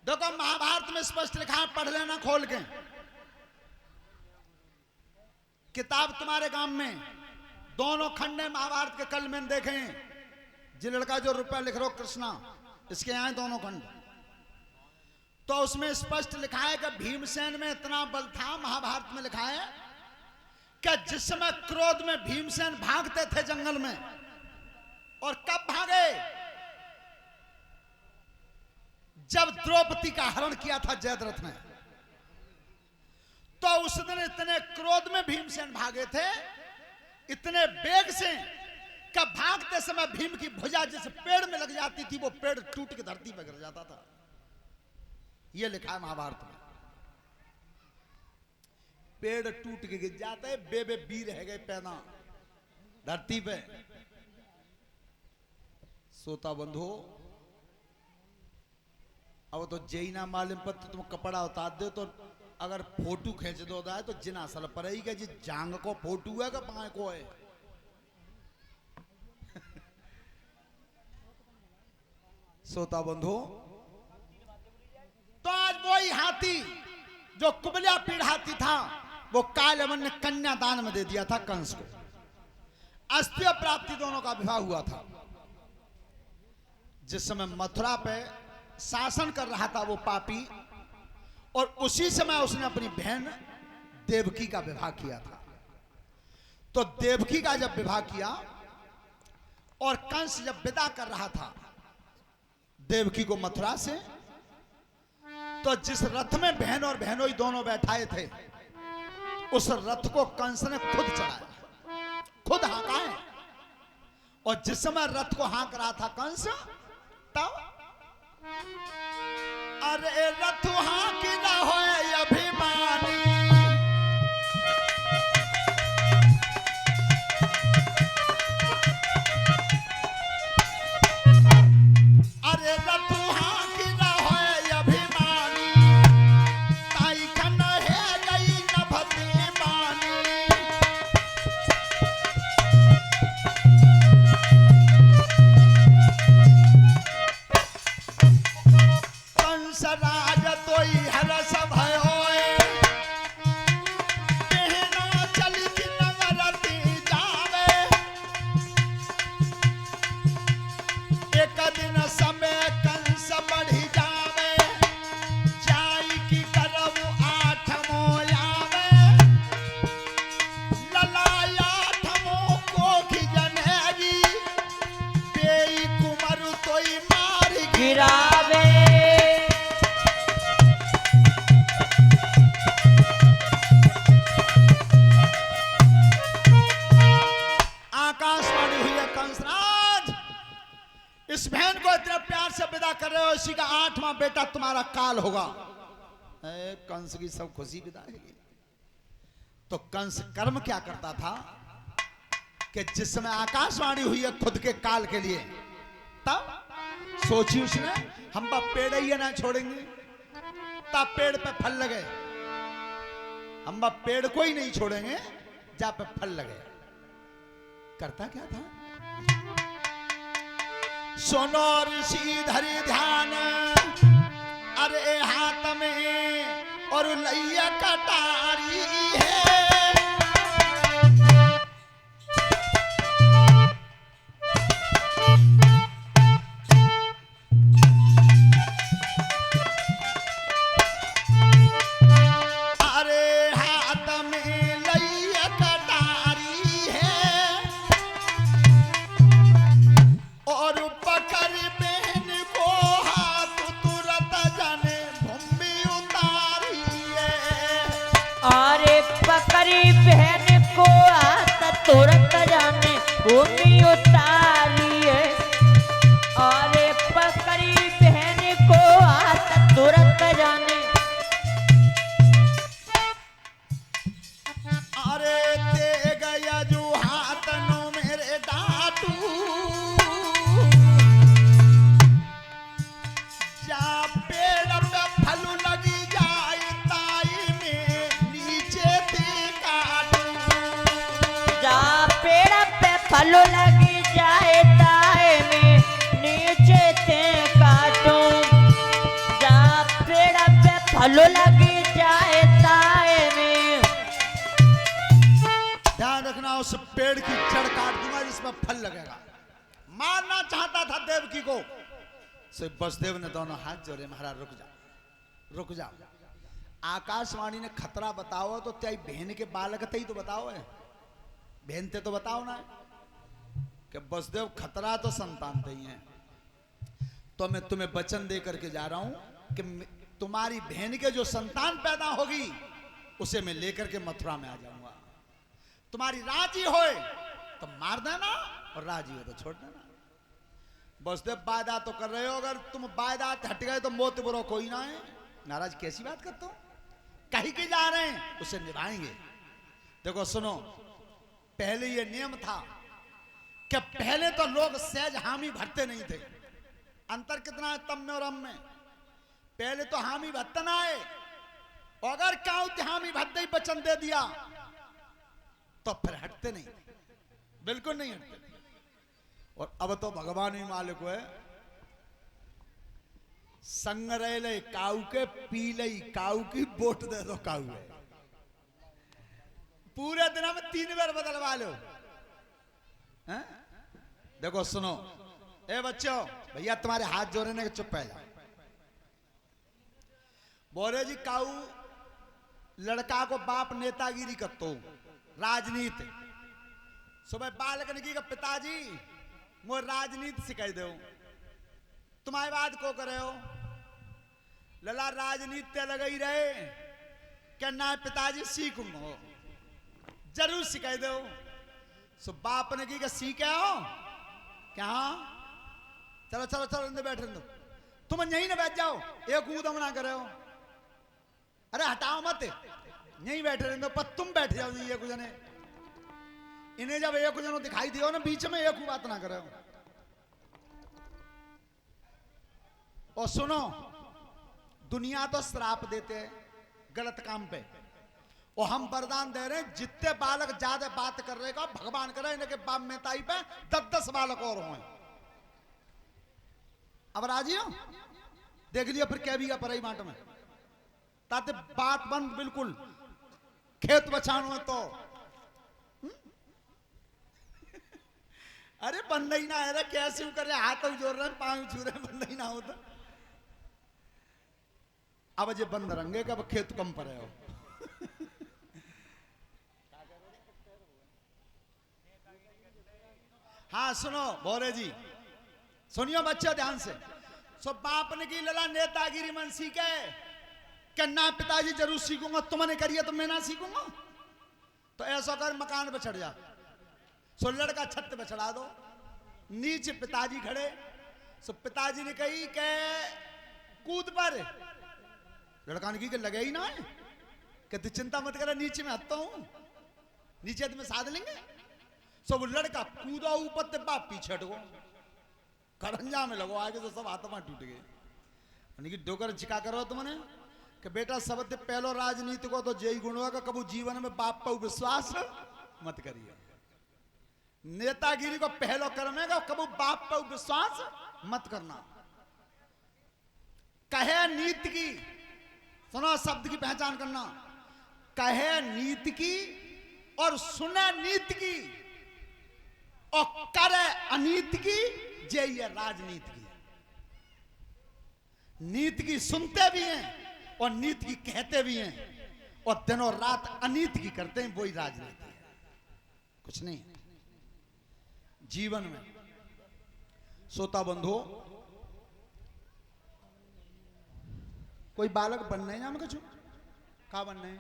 देखो महाभारत में स्पष्ट लिखा है, पढ़ लेना खोल के। किताब तुम्हारे काम में दोनों खंड है महाभारत के, कल मैंने देखे हैं। जी लड़का जो रुपया लिख रहा हो कृष्णा, इसके यहाँ दोनों खंड। तो उसमें स्पष्ट लिखा है कि भीमसेन में इतना बल था, महाभारत में लिखा है कि जिस समय क्रोध में भीमसेन भागते थे जंगल में, और कब भागे, जब द्रौपदी का हरण किया था जयद्रथ ने, तो उस दिन इतने क्रोध में भीमसेन भागे थे, इतने वेग से, कि भागते समय भीम की भुजा जिस पेड़ में लग जाती थी, वो पेड़ टूट के धरती पर गिर जाता था। ये लिखा है महाभारत में। पेड़ टूट के गिर जाते, बेबे वीर रह गए पैदा धरती पे। सोता बंधु, अब तो जैना मालूम पर तुम कपड़ा उतार दो, तो अगर फोटो खींच दो तो जिन असल पर ही जी जांग को फोटो है कि पाए को है। सोता बंधु, तो आज वही हाथी जो कुबलिया पीड़ हाथी था, वो कालयवन ने कन्यादान में दे दिया था कंस को। अस्थिय प्राप्ति दोनों का विवाह हुआ था। जिस समय मथुरा पे शासन कर रहा था वो पापी, और उसी समय उसने अपनी बहन देवकी का विवाह किया था। तो देवकी का जब विवाह किया और कंस जब विदा कर रहा था देवकी को मथुरा से, तो जिस रथ में बहन और बहनोई दोनों बैठाए थे, उस रथ को कंस ने खुद चढ़ाया, खुद हाँका है। और जिस समय रथ को हाँक रहा था कंस, तब अरे रथ हाँक रहो अभिमानी, अरे रथ हाँक रहो अभिमानी, ताई खन है गई नभती बानी। कंस राज तोई हरस भयोए, कहना चली कि नवरती जावे। एक दिन समय कंस बढ़ी जावे, जाई की करब आठमो आवे। ललाई आठमो कोखि जनेगी, पेई कुमरु तोई मार गिरावे। आकाशवाणी हुई है, कंसराज इस बहन को इतने प्यार से विदा कर रहे हो, इसी का 8वां बेटा तुम्हारा काल होगा। कंस की सब खुशी विदा है। तो कंस कर्म क्या करता था कि जिस समय आकाशवाणी हुई है खुद के काल के लिए, तब सोची उसने, हम बा पेड़ ही ना छोड़ेंगे। तब पेड़ पे फल लगे, हम बा पेड़ को ही नहीं छोड़ेंगे जहां पे फल लगे। करता क्या था, सुनो ऋषि धरि ध्यान, अरे हाथ में और लैया कटारी है। अरे हाथ में लैया कटारी है, और पकड़ बहन को हाथ तुरंत जाने भूमि उतारी है। अरे पकड़ी बहन को हाथ तुरंत जाने भूमि उतारी है। अरे पकड़ी बहन को हाथ तुरंत जाने। अरे दे गया जो हाथ नो मेरे डाटू, जा पेड़ पे फल लगी जाए ताई में नीचे दी काटू। जा पेड़ पे फल लगी जाए ताए में नीचे थे काटूं। जा फलो लगी जाए ताए में। ध्यान रखना, उस पेड़ की जड़ काट दूंगा जिसमें फल लगेगा। मारना चाहता था देवकी को, से बसदेव ने दोनों हाथ जोड़े, महाराज रुक जा, रुक जा। आकाशवाणी ने खतरा बताओ तो त्याई बहन के बालक थे ही तो बताओ है, बहन थे तो बताओ ना कि बसदेव खतरा तो संतान थे ही है। तो मैं तुम्हें वचन दे करके जा रहा हूं कि तुम्हारी बहन के जो संतान पैदा होगी उसे मैं लेकर के मथुरा में आ जाऊंगा। तुम्हारी राजी होए तो मार देना और राजी हो तो छोड़ देना। बसदेव वायदा तो कर रहे हो, अगर तुम वायदा हट गए तो मोत बुरो कोई ना है। महाराज कैसी बात करते हो, कहीं के जा रहे हैं उसे निभाएंगे। देखो सुनो, पहले ये नियम था कि पहले तो लोग सहज हामी भरते नहीं थे। अंतर कितना है तम में और हम में। पहले तो हामी भरते ना आए, अगर काउंट हामी भरते ही वचन दे दिया तो फिर हटते नहीं, बिल्कुल नहीं हटते। और अब तो भगवान ही मालिक है, संग रह ले काऊ के पी ले काऊ की वोट दे दो काऊ है। पूरे दिन में 3 बार बदलवा लो। हैं? देखो सुनो, ए बच्चों, भैया तुम्हारे हाथ जोड़ने के चुप है जा। बोले जी काऊ लड़का को बाप नेतागिरी करतो, राजनीति। सुबह बालक ने की पिताजी वो राजनीति सिखाई दो। तुम्हारी बात को करे हो लला, राजनीति लग ही रहे क्या ना पिताजी सीखूंगा, जरूर सिखाई दो। सो बाप ने की सीखे हो क्या? चलो चलो चलो अंदर बैठ दो, तुम यहीं ना बैठ जाओ, एक कूदम ना करे हो। अरे हटाओ मत, यहीं बैठे रहने दो, पर तुम बैठ जाओ एक जने। इन्हें जब एक जनो दिखाई दियो ना बीच में, एक बात ना करे हो। और सुनो, दुनिया तो श्राप देते हैं गलत काम पे, और हम वरदान दे रहे हैं जितने बालक ज्यादा बात कर रहे का भगवान करे इनके बाप में ताई पे 10-10 बालक और हों। अब राजी हो? देख लियो फिर क्या भी का परई बाट में, ताते बात बंद बिल्कुल, खेत बचानो है तो। अरे बंद ही ना है, कैसे कर रहे, हाथ जोड़ रहे पांव छू रहे, बंद ही ना हो तो। अब जे बंद रंगे कब खेत कम पर हो। हाँ सुनो भोरे जी, सुनियो बच्चे ध्यान से। सो बाप ने की लला नेतागिरी मन सीखे कि ना पिताजी जरूर सीखूंगा, तुमने करिए तो मैं ना सीखूंगा। तो ऐसा कर मकान पे चढ़ जा। सो लड़का छत पे चढ़ा दो, नीचे पिताजी खड़े। सो पिताजी ने कही के कूद पर, लड़का ने की के लगे ही ना है कि तू चिंता मत कर, नीचे में हटता हूं, नीचे तुम्हें साध लेंगे। सो वो लड़का कूदा ऊपर ते बाप पीछे हटो, खड़ंजा में लगो, आगे तो सब हाथ टूट गए। डोकर चिका करो तुमने कि बेटा सबसे पहलो राजनीति को तो जय गुण होगा, कबू जीवन में बाप पर विश्वास मत करिए। नेतागिरी को पहलो करमेगा, कबू बाप पर विश्वास मत करना। कहे नीति की, सुनो शब्द की पहचान करना, कहे नीति की और सुने नीति की और करे अनीति की, जे ये राजनीति की। नीति की सुनते भी हैं और नीति की कहते भी हैं, और दिनों रात अनीति की करते हैं, वही राजनीति है, कुछ नहीं। जीवन में सोता बंधु कोई बालक बनना है, मैं कछु कहा बनना है,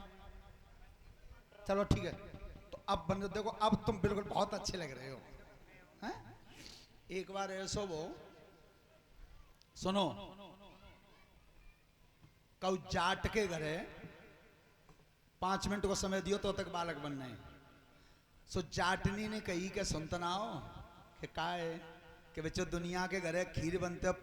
चलो ठीक है। तो अब बन देखो, अब तुम बिल्कुल बहुत अच्छे लग रहे हो हैं? एक बार ऐसो वो सुनो, कऊ जाट के घरे 5 मिनट को समय दियो तो तक बालक बनना है। सो जाटनी ने कही के सुनतना हो कि का है कि बच्चों दुनिया के घरे खीर बनते हो